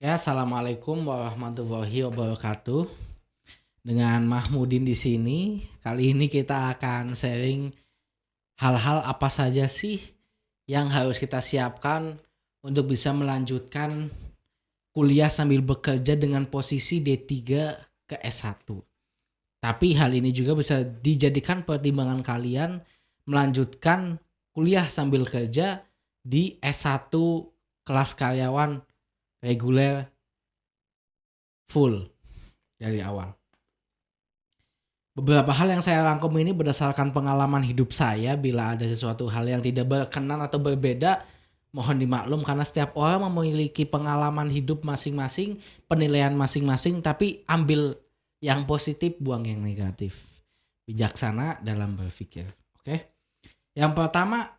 Ya, assalamualaikum warahmatullahi wabarakatuh. Dengan Mahmudin di sini. Kali ini kita akan sharing hal-hal apa saja sih yang harus kita siapkan untuk bisa melanjutkan kuliah sambil bekerja dengan posisi D3 ke S1. Tapi hal ini juga bisa dijadikan pertimbangan kalian melanjutkan kuliah sambil kerja di S1 kelas karyawan reguler full dari awal. Beberapa hal yang saya rangkum ini berdasarkan pengalaman hidup saya. Bila ada sesuatu hal yang tidak berkenan atau berbeda, mohon dimaklum karena setiap orang memiliki pengalaman hidup masing-masing, penilaian masing-masing, tapi ambil yang positif, buang yang negatif. Bijaksana dalam berpikir. Oke. Yang pertama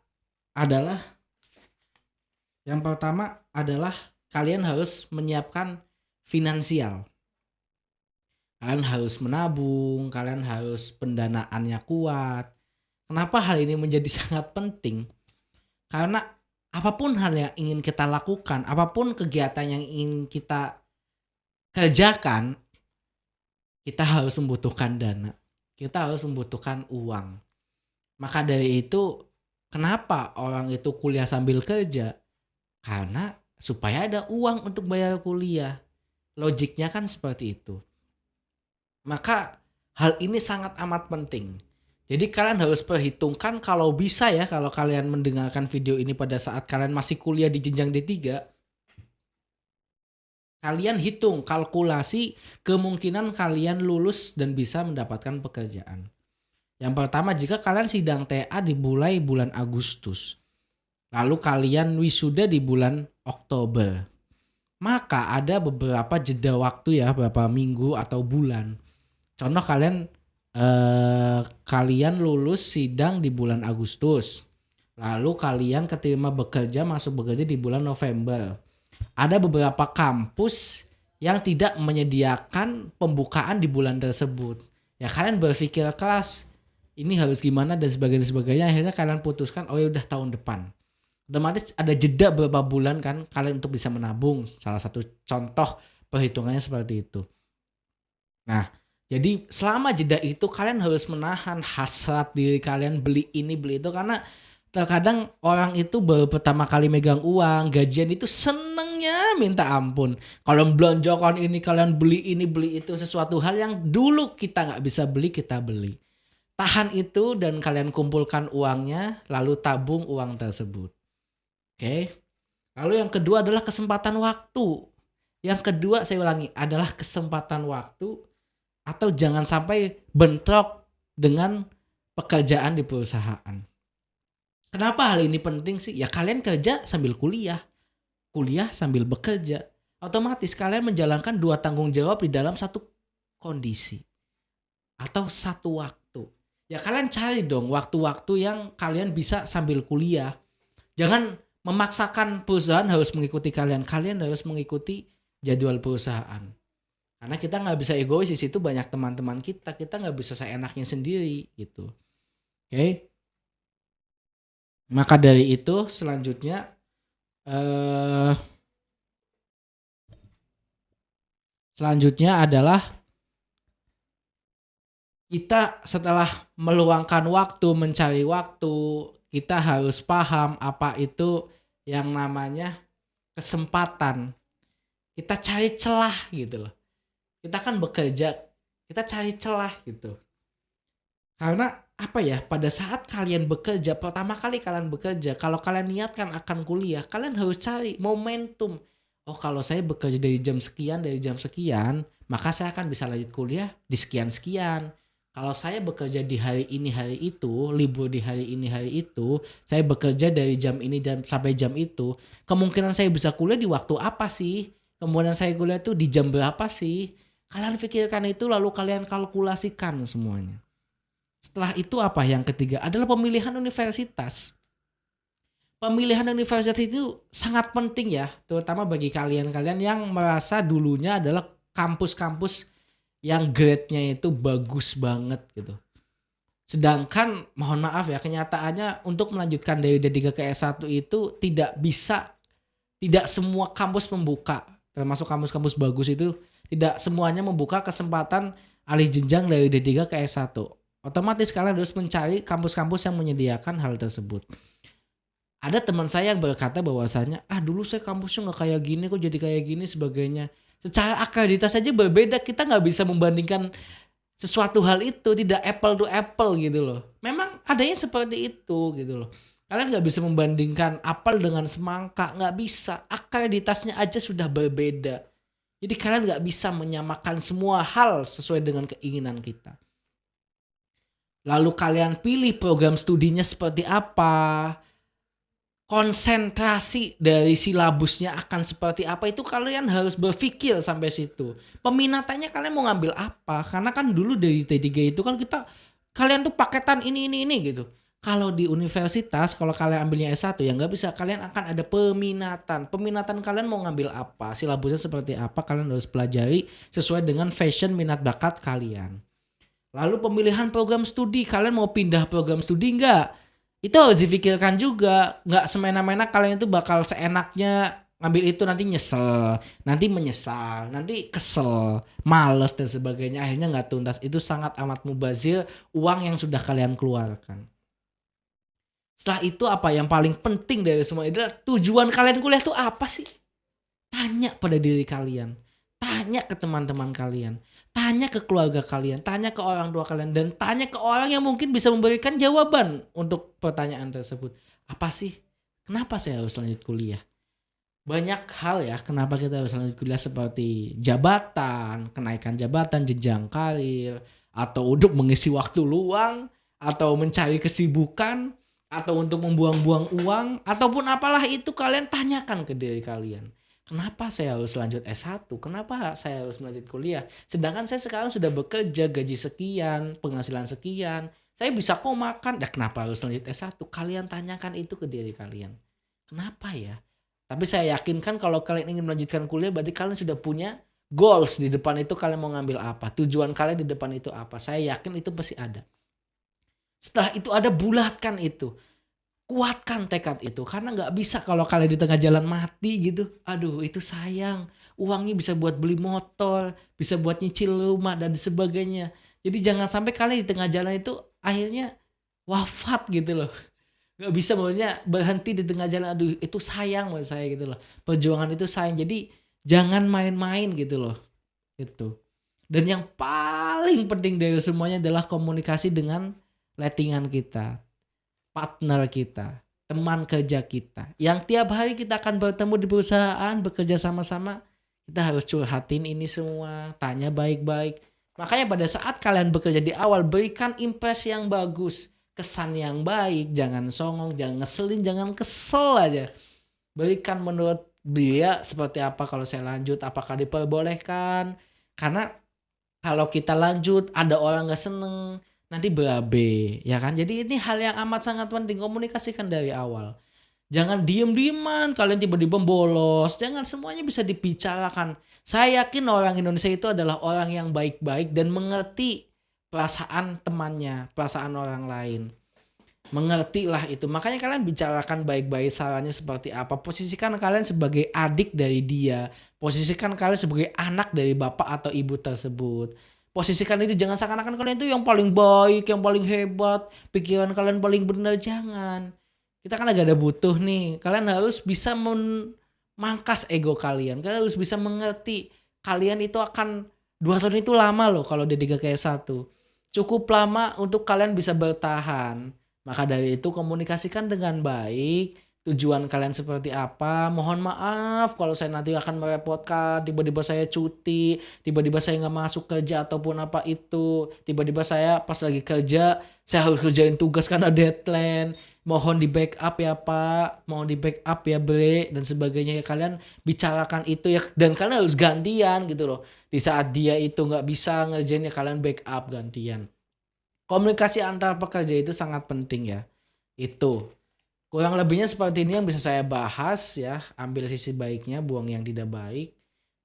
adalah kalian harus menyiapkan finansial. Kalian harus menabung, kalian harus pendanaannya kuat. Kenapa hal ini menjadi sangat penting? Karena apapun hal yang ingin kita lakukan, apapun kegiatan yang ingin kita kerjakan, kita harus membutuhkan dana. Kita harus membutuhkan uang. Maka dari itu, kenapa orang itu kuliah sambil kerja? Karena supaya ada uang untuk bayar kuliah. Logiknya kan seperti itu. Maka hal ini sangat amat penting. Jadi kalian harus perhitungkan kalau bisa ya, kalau kalian mendengarkan video ini pada saat kalian masih kuliah di jenjang D3, kalian hitung kalkulasi kemungkinan kalian lulus dan bisa mendapatkan pekerjaan. Yang pertama, jika kalian sidang TA dimulai bulan Agustus, lalu kalian wisuda di bulan Oktober, maka ada beberapa jeda waktu ya, beberapa minggu atau bulan. Contoh kalian lulus sidang di bulan Agustus. Lalu kalian keterima bekerja, masuk bekerja di bulan November. Ada beberapa kampus yang tidak menyediakan pembukaan di bulan tersebut. Ya kalian berpikir keras, ini harus gimana dan sebagainya. Akhirnya kalian putuskan, oh ya udah tahun depan. Otomatis ada jeda beberapa bulan kan kalian untuk bisa menabung. Salah satu contoh perhitungannya seperti itu. Nah, jadi selama jeda itu kalian harus menahan hasrat diri kalian beli ini beli itu, karena terkadang orang itu baru pertama kali megang uang, gajian itu senengnya minta ampun. Kalau belonjokan ini, kalian beli ini beli itu, sesuatu hal yang dulu kita nggak bisa beli, kita beli. Tahan itu dan kalian kumpulkan uangnya, lalu tabung uang tersebut. Oke. Lalu yang kedua adalah kesempatan waktu. Yang kedua saya ulangi adalah kesempatan waktu, atau jangan sampai bentrok dengan pekerjaan di perusahaan. Kenapa hal ini penting sih? Ya kalian kerja sambil kuliah sambil bekerja. Otomatis kalian menjalankan dua tanggung jawab di dalam satu kondisi atau satu waktu. Ya kalian cari dong waktu-waktu yang kalian bisa sambil kuliah. Jangan memaksakan perusahaan harus mengikuti kalian. Kalian harus mengikuti jadwal perusahaan. Karena kita nggak bisa egois, di situ banyak teman-teman kita nggak bisa seenaknya sendiri gitu. Oke. Maka dari itu selanjutnya adalah kita setelah meluangkan waktu, mencari waktu, kita harus paham apa itu yang namanya kesempatan. Kita cari celah gitu loh. Kita kan bekerja, kita cari celah gitu. Karena apa ya, pada saat kalian bekerja, pertama kali kalian bekerja, kalau kalian niatkan akan kuliah, kalian harus cari momentum. Oh kalau saya bekerja dari jam sekian, maka saya akan bisa lanjut kuliah di sekian-sekian. Kalau saya bekerja di hari ini hari itu, libur di hari ini hari itu, saya bekerja dari jam ini dan sampai jam itu, kemungkinan saya bisa kuliah di waktu apa sih? Kemudian saya kuliah itu di jam berapa sih? Kalian pikirkan itu lalu kalian kalkulasikan semuanya. Setelah itu apa yang ketiga adalah pemilihan universitas. Pemilihan universitas itu sangat penting ya, terutama bagi kalian-kalian yang merasa dulunya adalah kampus-kampus yang grade-nya itu bagus banget gitu. Sedangkan mohon maaf ya, kenyataannya untuk melanjutkan dari D3 ke S1 itu tidak semua kampus membuka. termasuk kampus-kampus bagus itu tidak semuanya membuka kesempatan alih jenjang dari D3 ke S1. Otomatis kalian harus mencari kampus-kampus yang menyediakan hal tersebut. Ada teman saya yang berkata bahwasanya, dulu saya kampusnya nggak kayak gini, kok jadi kayak gini sebagainya. Secara akreditas saja berbeda, kita nggak bisa membandingkan sesuatu hal itu, tidak apple to apple gitu loh. Memang adanya seperti itu gitu loh. Kalian nggak bisa membandingkan apel dengan semangka, nggak bisa. Akreditasnya aja sudah berbeda. Jadi kalian nggak bisa menyamakan semua hal sesuai dengan keinginan kita. Lalu kalian pilih program studinya seperti apa, konsentrasi dari silabusnya akan seperti apa, itu kalian harus berpikir sampai situ. Peminatannya kalian mau ngambil apa? Karena kan dulu dari T3 itu kan kalian tuh paketan ini gitu. Kalau di universitas, kalau kalian ambilnya S1 ya nggak bisa, kalian akan ada peminatan. Peminatan kalian mau ngambil apa, silabusnya seperti apa, kalian harus pelajari sesuai dengan fashion minat bakat kalian. Lalu pemilihan program studi, kalian mau pindah program studi nggak? Itu harus difikirkan juga. Nggak semena-mena kalian itu bakal seenaknya ngambil itu, nanti nyesel, nanti menyesal, nanti kesel, males dan sebagainya, akhirnya nggak tuntas. Itu sangat amat mubazir uang yang sudah kalian keluarkan. Setelah itu apa yang paling penting dari semua itu adalah tujuan kalian kuliah itu apa sih? Tanya pada diri kalian, tanya ke teman-teman kalian, tanya ke keluarga kalian, tanya ke orang tua kalian, dan tanya ke orang yang mungkin bisa memberikan jawaban untuk pertanyaan tersebut. Apa sih? Kenapa saya harus lanjut kuliah? Banyak hal ya kenapa kita harus lanjut kuliah, seperti jabatan, kenaikan jabatan, jenjang karir, atau untuk mengisi waktu luang, atau mencari kesibukan, atau untuk membuang-buang uang, ataupun apalah itu, kalian tanyakan ke diri kalian. Kenapa saya harus lanjut S1? Kenapa saya harus lanjut kuliah? Sedangkan saya sekarang sudah bekerja, gaji sekian, penghasilan sekian. Saya bisa kok makan. Ya kenapa harus lanjut S1? Kalian tanyakan itu ke diri kalian. Kenapa ya? Tapi saya yakinkan kalau kalian ingin melanjutkan kuliah, berarti kalian sudah punya goals di depan itu, kalian mau ngambil apa. Tujuan kalian di depan itu apa. Saya yakin itu pasti ada. Setelah itu ada, bulatkan itu. Kuatkan tekad itu, karena nggak bisa kalau kalian di tengah jalan mati gitu. Aduh, itu sayang. Uangnya bisa buat beli motor, bisa buat nyicil rumah dan sebagainya. Jadi jangan sampai kalian di tengah jalan itu akhirnya wafat gitu loh. Nggak bisa maksudnya berhenti di tengah jalan. Aduh, itu sayang buat saya gitu loh. Perjuangan itu sayang. Jadi jangan main-main gitu loh. Itu. Dan yang paling penting dari semuanya adalah komunikasi dengan lettingan kita, partner kita, teman kerja kita, yang tiap hari kita akan bertemu di perusahaan, bekerja sama-sama. Kita harus curhatin ini semua, tanya baik-baik. Makanya pada saat kalian bekerja di awal, berikan impresi yang bagus, kesan yang baik, jangan songong, jangan ngeselin, jangan kesel aja. Berikan menurut dia seperti apa kalau saya lanjut, apakah diperbolehkan. Karena kalau kita lanjut ada orang gak seneng, nanti berabe, ya kan? Jadi ini hal yang amat sangat penting, komunikasikan dari awal. Jangan diem-dieman, kalian tiba-tiba bolos. Jangan, semuanya bisa dibicarakan. Saya yakin orang Indonesia itu adalah orang yang baik-baik dan mengerti perasaan temannya, perasaan orang lain. Mengertilah itu. Makanya kalian bicarakan baik-baik sarannya seperti apa. Posisikan kalian sebagai adik dari dia. Posisikan kalian sebagai anak dari bapak atau ibu tersebut. Posisikan itu, jangan seakan-akan kalian itu yang paling baik, yang paling hebat, pikiran kalian paling benar, jangan. Kita kan lagi ada butuh nih. Kalian harus bisa memangkas ego kalian. Kalian harus bisa mengerti kalian itu akan 2 tahun itu lama loh kalau D3 ke S1. Cukup lama untuk kalian bisa bertahan. Maka dari itu komunikasikan dengan baik. Tujuan kalian seperti apa. Mohon maaf kalau saya nanti akan merepotkan. Tiba-tiba saya cuti, tiba-tiba saya gak masuk kerja ataupun apa itu. Tiba-tiba saya pas lagi kerja, saya harus kerjain tugas karena deadline. Mohon di backup ya Pak, mohon di backup ya Bre, dan sebagainya. Ya kalian bicarakan itu ya. Dan kalian harus gantian gitu loh. Di saat dia itu gak bisa ngerjain, ya kalian backup gantian. Komunikasi antar pekerja itu sangat penting ya. Itu kurang lebihnya seperti ini yang bisa saya bahas ya. Ambil sisi baiknya, buang yang tidak baik.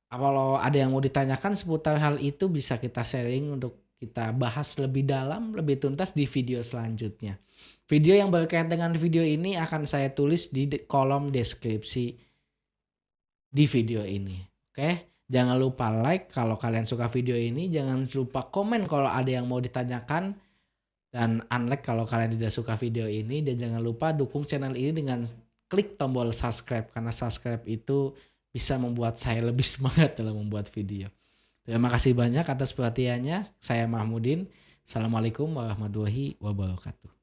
Kalau ada yang mau ditanyakan seputar hal itu, bisa kita sharing untuk kita bahas lebih dalam, lebih tuntas di video selanjutnya. Video yang berkaitan dengan video ini akan saya tulis di kolom deskripsi di video ini. Oke, jangan lupa like kalau kalian suka video ini, jangan lupa komen kalau ada yang mau ditanyakan, dan unlike kalau kalian tidak suka video ini, dan jangan lupa dukung channel ini dengan klik tombol subscribe karena subscribe itu bisa membuat saya lebih semangat dalam membuat video. Terima kasih banyak atas perhatiannya. Saya Mahmudin. Assalamualaikum warahmatullahi wabarakatuh.